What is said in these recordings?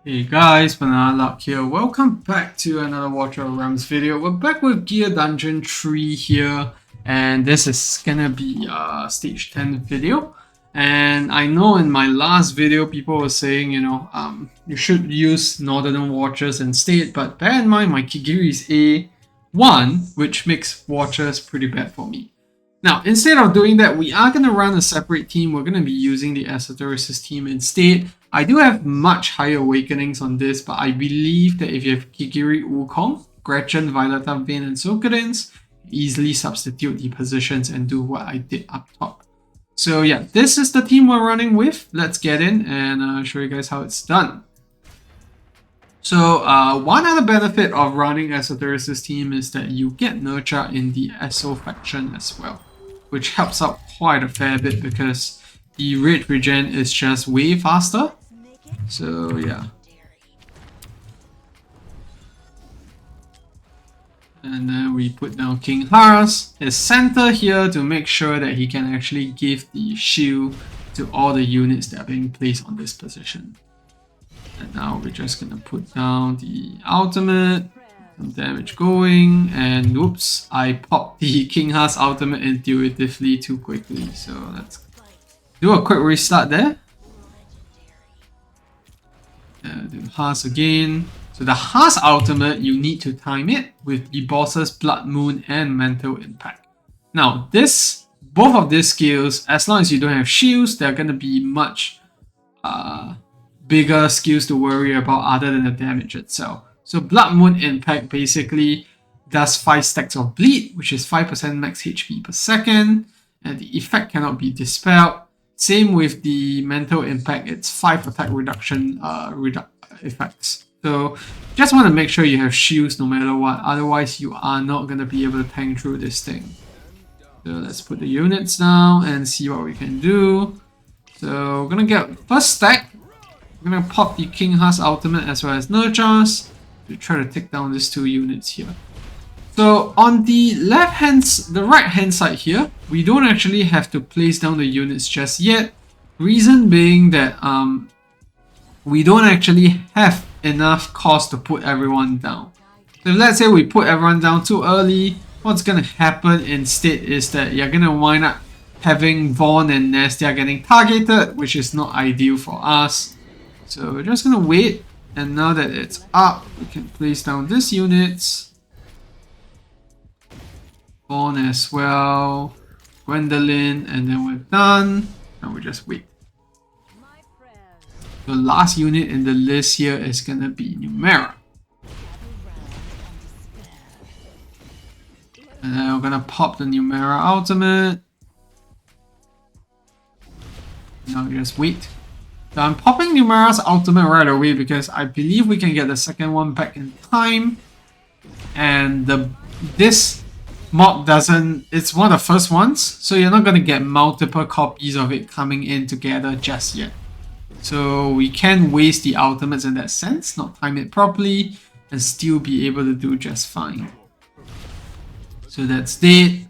Hey guys, Banana Luck here. Welcome back to another Watcher of Realms video. We're back with Gear Dungeon 3 here, and this is gonna be stage 10 video. And I know in my last video people were saying, you should use Northern Watchers instead, but bear in mind my Kigiri is A1, which makes Watchers pretty bad for me. Now, instead of doing that, we are going to run a separate team. We're going to be using the Esotericis team instead. I do have much higher awakenings on this, but I believe that if you have Kigiri, Wukong, Gretchen, Violeta, Vayne, and Sokadins, easily substitute the positions and do what I did up top. So yeah, this is the team we're running with. Let's get in and show you guys how it's done. So one other benefit of running Esotericis team is that you get Nurture in the Eso faction as well, which helps out quite a fair bit because the rate regen is just way faster. So yeah. And then we put down King Haras, his center here, to make sure that he can actually give the shield to all the units that are being placed on this position. And now we're just gonna put down the ultimate, some damage going, and whoops, I popped the King Haas ultimate intuitively too quickly. So let's do a quick restart there. Do Haas again. So the Haas ultimate, you need to time it with the boss's Blood Moon and Mental Impact. Now both of these skills, as long as you don't have shields, they're gonna be much bigger skills to worry about other than the damage itself. So Blood Moon Impact basically does 5 stacks of bleed, which is 5% max HP per second, and the effect cannot be dispelled. Same with the Mental Impact, it's 5 attack reduction effects. So just want to make sure you have shields no matter what, otherwise you are not going to be able to tank through this thing. So let's put the units down and see what we can do. So we're going to get first stack. We're going to pop the King Haas ultimate as well as Nurtures to try to take down these 2 units here. So on the right hand side here, we don't actually have to place down the units just yet. Reason being that we don't actually have enough cost to put everyone down. So if let's say we put everyone down too early, what's going to happen instead is that you're going to wind up having Vaughn and Nestia getting targeted, which is not ideal for us. So we're just going to wait, and now that it's up, we can place down these units. Vaughn as well, Gwendolyn, and then we're done. And we just wait. The last unit in the list here is going to be Numera. And then we're going to pop the Numera ultimate. Now we just wait. So I'm popping Numera's ultimate right away because I believe we can get the second one back in time. And this mob it's one of the first ones, so you're not going to get multiple copies of it coming in together just yet. So we can waste the ultimates in that sense, not time it properly, and still be able to do just fine. So that's dead.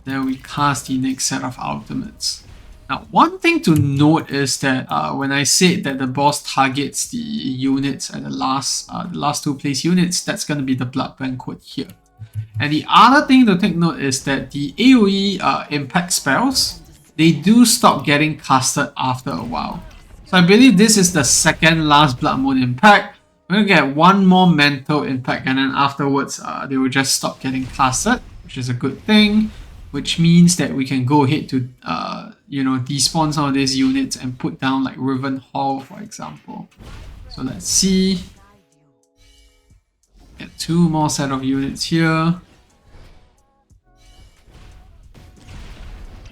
Then we cast the next set of ultimates. Now, one thing to note is that when I said that the boss targets the units at the last 2 place units, that's going to be the Blood Banquet here. And the other thing to take note is that the AoE impact spells, they do stop getting casted after a while. So I believe this is the second last Blood Moon Impact. We're going to get one more Mental Impact, and then afterwards they will just stop getting casted, which is a good thing. Which means that we can go ahead to despawn some of these units and put down like Riven Hall, for example. So let's see. Get 2 more set of units here.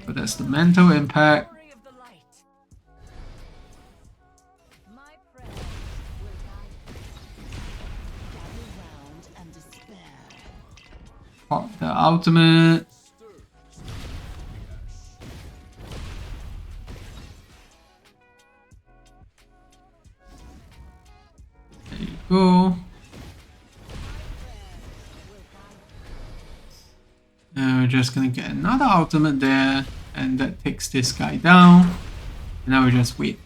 So that's the Mental Impact. Pop the ultimate. There you go. And we're just gonna get another ultimate there, and that takes this guy down. And now we just wait.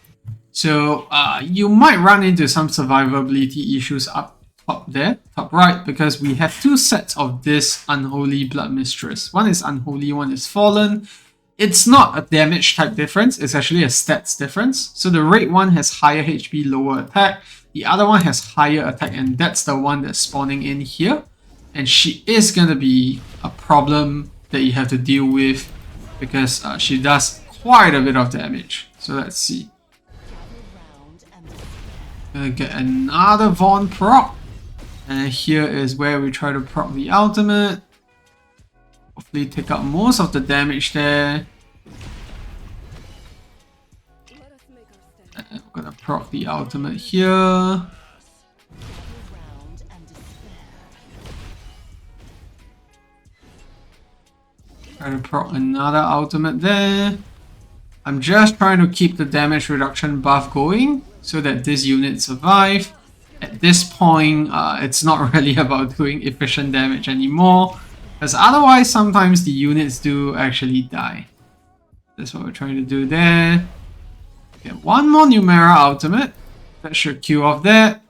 So you might run into some survivability issues up top there, top right, because we have two sets of this Unholy Blood Mistress. One is Unholy, one is Fallen. It's not a damage type difference, it's actually a stats difference. So the red one has higher HP, lower attack. The other one has higher attack, and that's the one that's spawning in here. And she is going to be a problem that you have to deal with because she does quite a bit of damage. So let's see. Gonna get another Vaughn proc. And here is where we try to proc the ultimate. Hopefully take out most of the damage there. And we're gonna proc the ultimate here. Try to proc another ultimate there. I'm just trying to keep the damage reduction buff going so that this unit survive. At this point, it's not really about doing efficient damage anymore, because otherwise sometimes the units do actually die. That's what we're trying to do there. Get one more Numera ultimate. That should queue off that.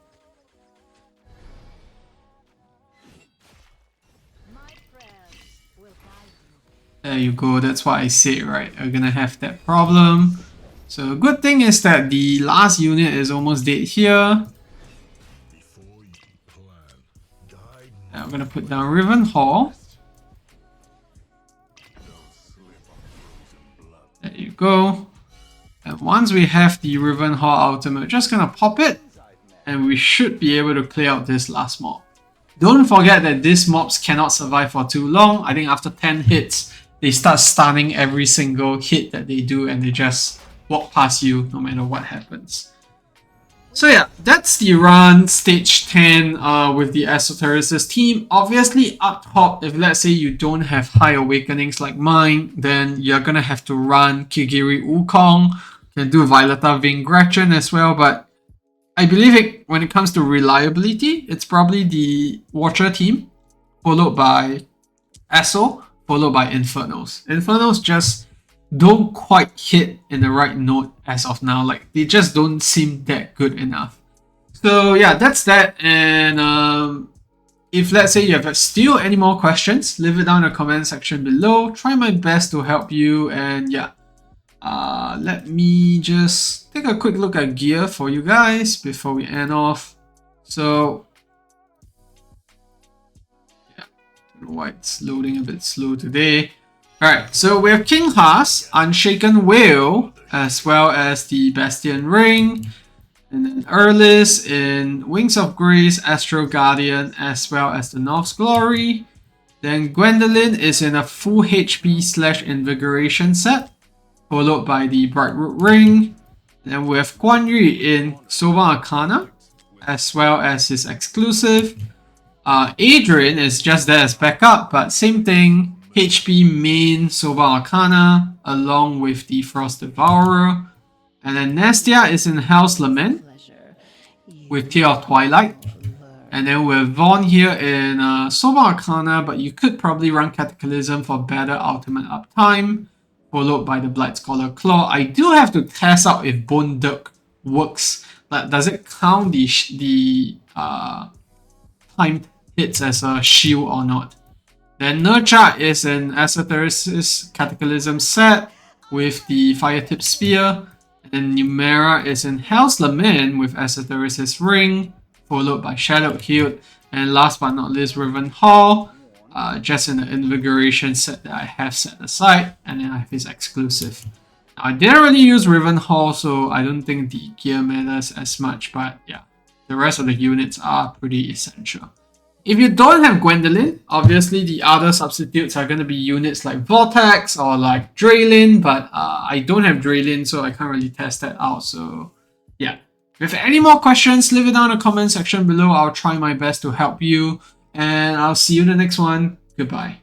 There you go, that's what I said, right? We're gonna have that problem. So good thing is that the last unit is almost dead here. Now we're gonna put down Riven Hall. There you go. And once we have the Riven Hall ultimate, we're just gonna pop it, and we should be able to clear out this last mob. Don't forget that these mobs cannot survive for too long. I think after 10 hits, they start stunning every single hit that they do, and they just walk past you no matter what happens. So yeah, that's the run stage 10 with the Esotericist team. Obviously up top, if let's say you don't have high awakenings like mine, then you're gonna have to run Kigiri Wukong. You can do Violeta Ving Gretchen as well, but I believe when it comes to reliability, it's probably the Watcher team, followed by Eso, followed by Infernos. Infernos just don't quite hit in the right note as of now. Like, they just don't seem that good enough. So yeah, that's that. And if let's say you have still any more questions, leave it down in the comment section below. Try my best to help you. And yeah, let me just take a quick look at gear for you guys before we end off. So yeah, I don't know why it's loading a bit slow today. Alright, so we have King Haas, Unshaken Whale, as well as the Bastion Ring, and then Erlis in Wings of Grace, Astro Guardian, as well as the North's Glory. Then Gwendolyn is in a full HP / Invigoration set, followed by the Brightroot Ring. Then we have Quan Yu in Sober Arcana, as well as his exclusive. Adrian is just there as backup, but same thing. HP main Sober Arcana along with the Frost Devourer. And then Nestia is in Hell's Lament with Tear of Twilight. And then we have Vaughn here in Sober Arcana, but you could probably run Cataclysm for better ultimate uptime, followed by the Blight Scholar Claw. I do have to test out if Bone Dirk works. Like, does it count the timed hits as a shield or not? Then Nurcha is an Esotericist Cataclysm set with the Fire Tip Spear. And then Numera is in Hell's Lament with Esotericist Ring, followed by Shadowed Hilt. And last but not least, Riven Hall, just in the Invigoration set that I have set aside. And then I have his exclusive. Now, I didn't really use Riven Hall, so I don't think the gear matters as much. But yeah, the rest of the units are pretty essential. If you don't have Gwendolyn, obviously the other substitutes are going to be units like Vortex or like Draylin, but I don't have Draylin, so I can't really test that out. So yeah, if you have any more questions, leave it down in the comment section below. I'll try my best to help you, and I'll see you in the next one. Goodbye.